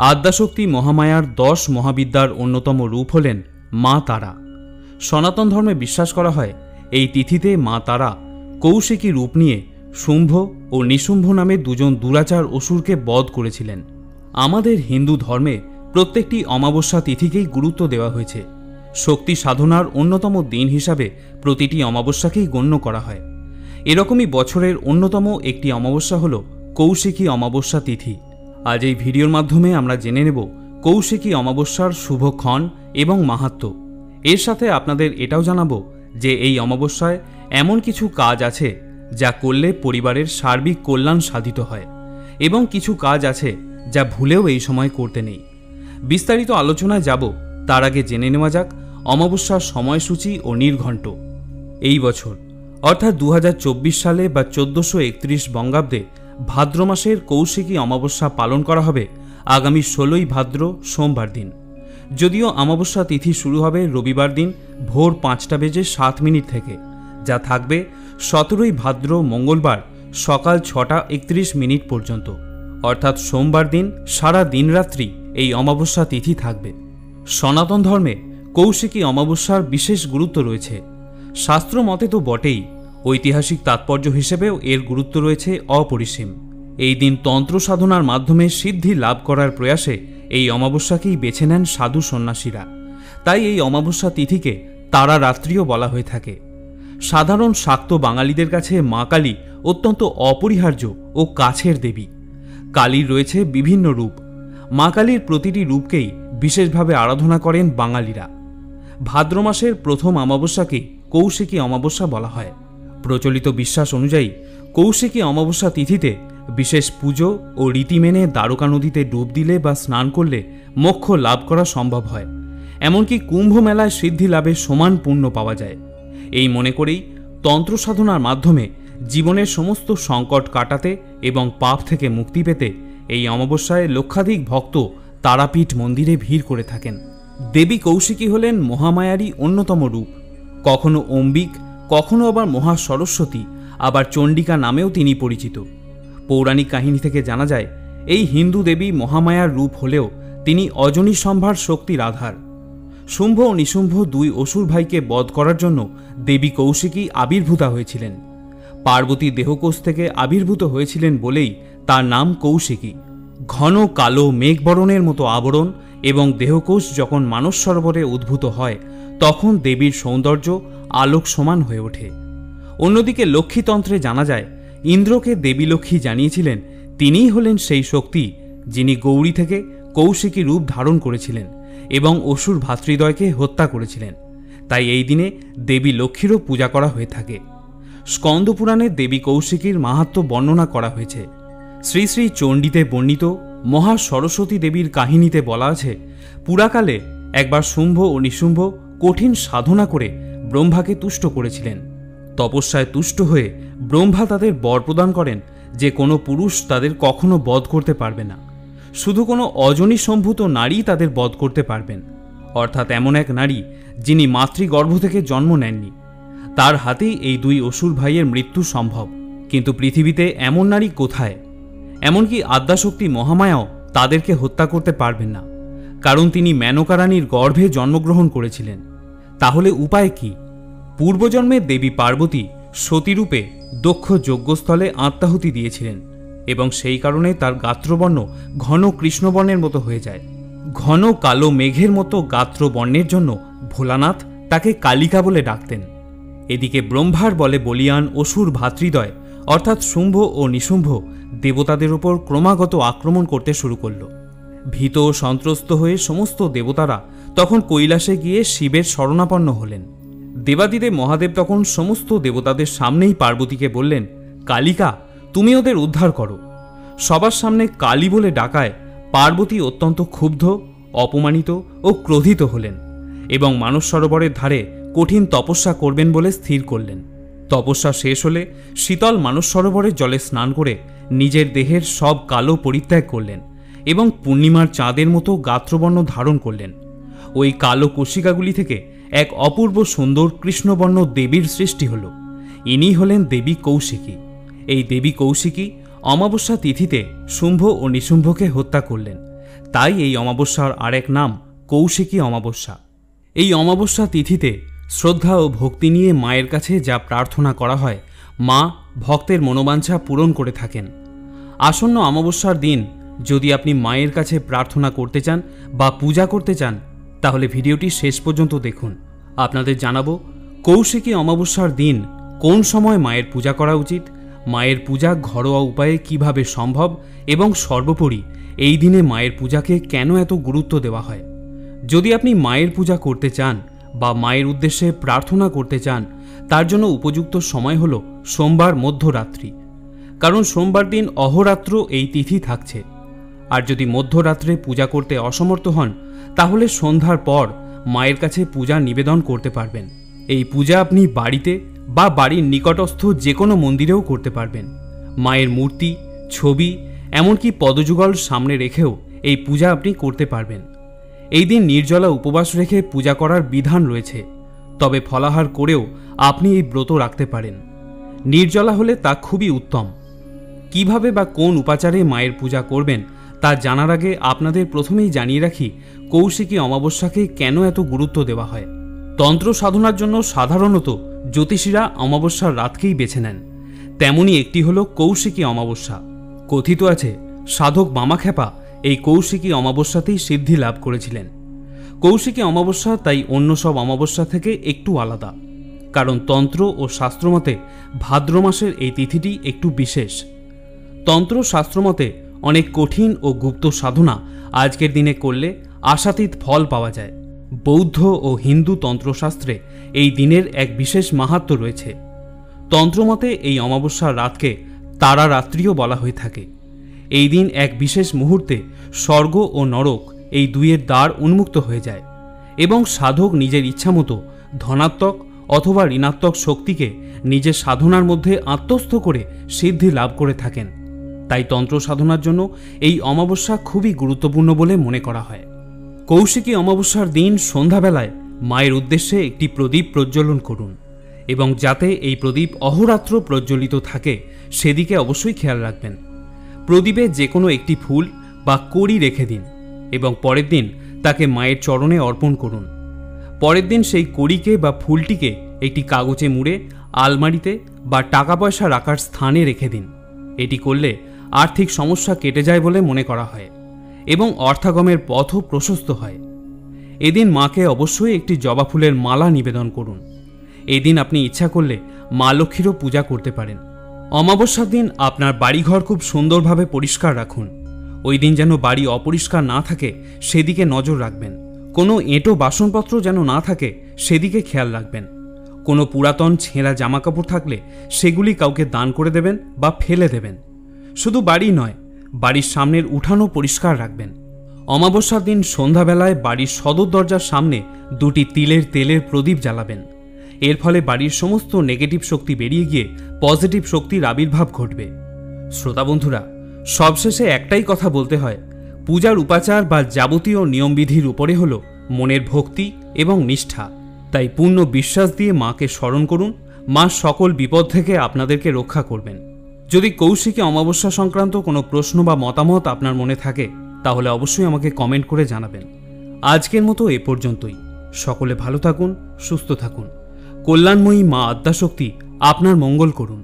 আদ্যাশক্তি মহামায়ার 10 মহাবিদ্যার অন্যতম রূপ হলেন মা তারা। সনাতন ধর্মে বিশ্বাস করা হয় এই তিথিতে মা তারা কৌশিকী রূপ নিয়ে শুম্ভ ও নিশুম্ভ নামে দুজন দুরাচার অসুরকে বধ করেছিলেন। আমাদের হিন্দু ধর্মে প্রত্যেকটি অমাবস্যা তিথিকেই গুরুত্ব দেওয়া হয়েছে। শক্তি সাধনার অন্যতম দিন হিসাবে প্রতিটি অমাবস্যাকেই গণ্য করা হয়। এরকমই বছরের অন্যতম একটি অমাবস্যা হল কৌশিকী অমাবস্যা তিথি। আজ এই ভিডিওর মাধ্যমে আমরা জেনে নেব কৌশিকী অমাবস্যার শুভক্ষণ এবং মাহাত্ম্য। এর সাথে আপনাদের এটাও জানাবো যে এই অমাবস্যায় এমন কিছু কাজ আছে যা করলে পরিবারের সার্বিক কল্যাণ সাধিত হয় এবং কিছু কাজ আছে যা ভুলেও এই সময় করতে নেই। বিস্তারিত আলোচনায় যাব তার আগে জেনে নেওয়া যাক অমাবস্যার সময়সূচি ও নির্ঘণ্ট। এই বছর অর্থাৎ 2024 সালে বা 1431 বঙ্গাব্দে ভাদ্র মাসের কৌশিকী অমাবস্যা পালন করা হবে আগামী 16ই ভাদ্র সোমবার দিন। যদিও অমাবস্যা তিথি শুরু হবে রবিবার দিন ভোর 5:07 থেকে, যা থাকবে 17ই ভাদ্র মঙ্গলবার সকাল 6:31 পর্যন্ত। অর্থাৎ সোমবার দিন সারা দিন রাত্রি এই অমাবস্যা তিথি থাকবে। সনাতন ধর্মে কৌশিকী অমাবস্যার বিশেষ গুরুত্ব রয়েছে। শাস্ত্র মতে তো বটেই, ঐতিহাসিক তাৎপর্য হিসেবেও এর গুরুত্ব রয়েছে অপরিসীম। এই দিন তন্ত্র সাধনার মাধ্যমে সিদ্ধি লাভ করার প্রয়াসে এই অমাবস্যাকেই বেছে নেন সাধু সন্ন্যাসীরা। তাই এই অমাবস্যা তিথিকে তারা রাত্রিও বলা হয়ে থাকে। সাধারণ শাক্ত বাঙালিদের কাছে মা কালী অত্যন্ত অপরিহার্য ও কাছের দেবী। কালীর রয়েছে বিভিন্ন রূপ। মা কালীর প্রতিটি রূপকেই বিশেষভাবে আরাধনা করেন বাঙালিরা। ভাদ্র মাসের প্রথম অমাবস্যাকে কৌশিকী অমাবস্যা বলা হয়। প্রচলিত বিশ্বাস অনুযায়ী কৌশিকী অমাবস্যা তিথিতে বিশেষ পুজো ও রীতি মেনে দ্বারকা নদীতে ডুব দিলে বা স্নান করলে মোক্ষ লাভ করা সম্ভব হয়। এমনকি কুম্ভ মেলায় সিদ্ধি লাভের সমান পুণ্য পাওয়া যায়। এই মনে করেই তন্ত্র সাধনার মাধ্যমে জীবনের সমস্ত সংকট কাটাতে এবং পাপ থেকে মুক্তি পেতে এই অমাবস্যায় লক্ষাধিক ভক্ত তারাপীঠ মন্দিরে ভিড় করে থাকেন। দেবী কৌশিকী হলেন মহামায়ারই অন্যতম রূপ। কখনো অম্বিক, কখনো আবার মহা সরস্বতী, আবার চণ্ডিকা নামেও তিনি পরিচিত। পৌরাণিক কাহিনী থেকে জানা যায় এই হিন্দু দেবী মহামায়ার রূপ হলেও তিনি অজনী সম্ভার শক্তির আধার। শুম্ভ ও নিশুম্ভ দুই অসুর ভাইকে বধ করার জন্য দেবী কৌশিকী আবির্ভূতা হয়েছিলেন। পার্বতী দেহকোষ থেকে আবির্ভূত হয়েছিলেন বলেই তার নাম কৌশিকী। ঘন কালো মেঘবরণের মতো আবরণ এবং দেহকোষ যখন মানস সরোবরে উদ্ভূত হয় তখন দেবীর সৌন্দর্য আলোক সমান হয়ে ওঠে। অন্যদিকে লক্ষ্মীতন্ত্রে জানা যায় ইন্দ্রকে দেবী লক্ষ্মী জানিয়েছিলেন তিনিই হলেন সেই শক্তি যিনি গৌরী থেকে কৌশিকী রূপ ধারণ করেছিলেন এবং অসুর ভ্রাতৃদ্বয়কে হত্যা করেছিলেন। তাই এই দিনে দেবী লক্ষ্মীরও পূজা করা হয়ে থাকে। স্কন্দ পুরাণে দেবী কৌশিকীর মাহাত্ম্য বর্ণনা করা হয়েছে। শ্রী শ্রী চণ্ডীতে বর্ণিত মহা সরস্বতী দেবীর কাহিনীতে বলা আছে, পুরাকালে একবার শুম্ভ ও নিশুম্ভ কঠিন সাধনা করে ব্রহ্মাকে তুষ্ট করেছিলেন। তপস্যায় তুষ্ট হয়ে ব্রহ্মা তাদের বর প্রদান করেন যে কোনো পুরুষ তাদের কখনো বধ করতে পারবে না, শুধু কোনো অজনী সম্ভূত নারী তাদের বধ করতে পারবেন। অর্থাৎ এমন এক নারী যিনি মাতৃগর্ভ থেকে জন্ম নেননি। তার হাতেই এই দুই অসুর ভাইয়ের মৃত্যু সম্ভব। কিন্তু পৃথিবীতে এমন নারী কোথায়? এমনকি আদ্যাশক্তি মহামায়াও তাদেরকে হত্যা করতে পারবেন না, কারণ তিনি মেনকা রানীর গর্ভে জন্মগ্রহণ করেছিলেন। তাহলে উপায় কি? পূর্বজন্মে দেবী পার্বতী সতীরূপে দক্ষ যজ্ঞস্থলে আত্মাহুতি দিয়েছিলেন এবং সেই কারণে তার গাত্রবর্ণ ঘন কৃষ্ণবর্ণের মতো হয়ে যায়। ঘন কালো মেঘের মতো গাত্রবর্ণের জন্য ভোলানাথ তাকে কালিকা বলে ডাকতেন। এদিকে ব্রহ্মার বলে বলিয়ান অসুর ভ্রাতৃদ্বয় অর্থাৎ শুম্ভ ও নিশুম্ভ দেবতাদের ওপর ক্রমাগত আক্রমণ করতে শুরু করল। ভীত ও সন্ত্রস্ত হয়ে সমস্ত দেবতারা তখন কৈলাসে গিয়ে শিবের শরণাপন্ন হলেন। দেবাদিদেব মহাদেব তখন সমস্ত দেবতাদের সামনেই পার্বতীকে বললেন, কালিকা, তুমি ওদের উদ্ধার করো। সবার সামনে কালী বলে ডাকায় পার্বতী অত্যন্ত ক্ষুব্ধ, অপমানিত ও ক্রোধিত হলেন এবং মানস সরোবরের ধারে কঠিন তপস্যা করবেন বলে স্থির করলেন। তপস্যা শেষ হলে শীতল মানস সরোবরের জলে স্নান করে নিজের দেহের সব কালো পরিত্যাগ করলেন এবং পূর্ণিমার চাঁদের মতো গাত্রবর্ণ ধারণ করলেন। ওই কালো কোশিকাগুলি থেকে এক অপূর্ব সুন্দর কৃষ্ণবর্ণ দেবীর সৃষ্টি হল। ইনি হলেন দেবী কৌশিকী। এই দেবী কৌশিকী অমাবস্যা তিথিতে শুম্ভ ও নিশুম্ভকে হত্যা করলেন। তাই এই অমাবস্যার আরেক নাম কৌশিকী অমাবস্যা। এই অমাবস্যা তিথিতে শ্রদ্ধা ও ভক্তি নিয়ে মায়ের কাছে যা প্রার্থনা করা হয়, মা ভক্তের মনোবাঞ্ছা পূরণ করে থাকেন। আসন্ন অমাবস্যার দিন যদি আপনি মায়ের কাছে প্রার্থনা করতে চান বা পূজা করতে চান, তাহলে ভিডিওটি শেষ পর্যন্ত দেখুন। আপনাদের জানাবো কৌশিকী অমাবস্যার দিন কোন সময় মায়ের পূজা করা উচিত, মায়ের পূজা ঘরোয়া উপায়ে কিভাবে সম্ভব, এবং সর্বোপরি এই দিনে মায়ের পূজাকে কেন এত গুরুত্ব দেওয়া হয়। যদি আপনি মায়ের পূজা করতে চান বা মায়ের উদ্দেশ্যে প্রার্থনা করতে চান, তার জন্য উপযুক্ত সময় হল সোমবার মধ্যরাত্রি, কারণ সোমবার দিন অহোরাত্র এই তিথি থাকছে। আর যদি মধ্যরাত্রে পূজা করতে অসমর্থ হন, তাহলে সন্ধ্যার পর মায়ের কাছে পূজা নিবেদন করতে পারবেন। এই পূজা আপনি বাড়িতে বা বাড়ির নিকটস্থ যে কোনো মন্দিরেও করতে পারবেন। মায়ের মূর্তি, ছবি, এমনকি পদযুগল সামনে রেখেও এই পূজা আপনি করতে পারবেন। এই দিন নির্জলা উপবাস রেখে পূজা করার বিধান রয়েছে, তবে ফলাহার করেও আপনি এই ব্রত রাখতে পারেন। নির্জলা হলে তা খুবই উত্তম। কিভাবে বা কোন উপাচারে মায়ের পূজা করবেন তা জানার আগে আপনাদের প্রথমেই জানিয়ে রাখি কৌশিকী অমাবস্যাকে কেন এত গুরুত্ব দেওয়া হয়। তন্ত্র সাধনার জন্য সাধারণত জ্যোতিষীরা অমাবস্যার রাতকেই বেছে নেন, তেমনই একটি হল কৌশিকী অমাবস্যা। কথিত আছে সাধক বামাখ্যাপা এই কৌশিকী অমাবস্যাতেই সিদ্ধি লাভ করেছিলেন। কৌশিকী অমাবস্যা তাই অন্য সব অমাবস্যা থেকে একটু আলাদা, কারণ তন্ত্র ও শাস্ত্রমতে ভাদ্র মাসের এই তিথিটি একটু বিশেষ। তন্ত্র শাস্ত্রমতে অনেক কঠিন ও গুপ্ত সাধনা আজকের দিনে করলে আশাতীত ফল পাওয়া যায়। বৌদ্ধ ও হিন্দু তন্ত্রশাস্ত্রে এই দিনের এক বিশেষ মাহাত্ম্য রয়েছে। তন্ত্রমতে এই অমাবস্যার রাতকে তারা রাত্রিও বলা হয়ে থাকে। এই দিন এক বিশেষ মুহূর্তে স্বর্গ ও নরক এই দুইয়ের দ্বার উন্মুক্ত হয়ে যায় এবং সাধক নিজের ইচ্ছামতো ধনাত্মক অথবা ঋণাত্মক শক্তিকে নিজের সাধনার মধ্যে আত্মস্থ করে সিদ্ধি লাভ করে থাকেন। তাই তন্ত্র সাধনার জন্য এই অমাবস্যা খুবই গুরুত্বপূর্ণ বলে মনে করা হয়। কৌশিকী অমাবস্যার দিন সন্ধ্যাবেলায় মায়ের উদ্দেশ্যে একটি প্রদীপ প্রজ্বলন করুন এবং যাতে এই প্রদীপ অহোরাত্র প্রজ্বলিত থাকে সেদিকে অবশ্যই খেয়াল রাখবেন। প্রদীপে যে কোনো একটি ফুল বা কড়ি রেখে দিন এবং পরের দিন তাকে মায়ের চরণে অর্পণ করুন। পরের দিন সেই কড়িকে বা ফুলটিকে একটি কাগজে মুড়ে আলমারিতে বা টাকা পয়সা রাখার স্থানে রেখে দিন। এটি করলে আর্থিক সমস্যা কেটে যায় বলে মনে করা হয় এবং অর্থাগমের পথও প্রশস্ত হয়। এদিন মাকে অবশ্যই একটি জবা ফুলের মালা নিবেদন করুন। এদিন আপনি ইচ্ছা করলে মা লক্ষ্মীরও পূজা করতে পারেন। অমাবস্যার দিন আপনার বাড়িঘর খুব সুন্দরভাবে পরিষ্কার রাখুন। ওই দিন যেন বাড়ি অপরিষ্কার না থাকে সেদিকে নজর রাখবেন। কোনো এঁটো বাসনপত্র যেন না থাকে সেদিকে খেয়াল রাখবেন। কোনো পুরাতন ছেঁড়া জামাকাপড় থাকলে সেগুলি কাউকে দান করে দেবেন বা ফেলে দেবেন। শুধু বাড়ি নয়, বাড়ির সামনের উঠানও পরিষ্কার রাখবেন। অমাবস্যার দিন সন্ধ্যাবেলায় বাড়ির সদর দরজার সামনে দুটি তিলের তেলের প্রদীপ জ্বালাবেন। এর ফলে বাড়ির সমস্ত নেগেটিভ শক্তি বেরিয়ে গিয়ে পজিটিভ শক্তির আবির্ভাব ঘটবে। শ্রোতা বন্ধুরা, সবশেষে একটাই কথা বলতে হয়, পূজার উপাচার বা যাবতীয় নিয়মবিধির উপরে হল মনের ভক্তি এবং নিষ্ঠা। তাই পূর্ণ বিশ্বাস দিয়ে মাকে স্মরণ করুন। মা সকল বিপদ থেকে আপনাদেরকে রক্ষা করবেন। যদি কৌশিকী অমাবস্যা সংক্রান্ত কোনো প্রশ্ন বা মতামত আপনার মনে থাকে তাহলে অবশ্যই আমাকে কমেন্ট করে জানাবেন। আজকের মতো এ পর্যন্তই। সকলে ভালো থাকুন, সুস্থ থাকুন। কল্যাণময়ী মা আদ্যাশক্তি আপনার মঙ্গল করুন।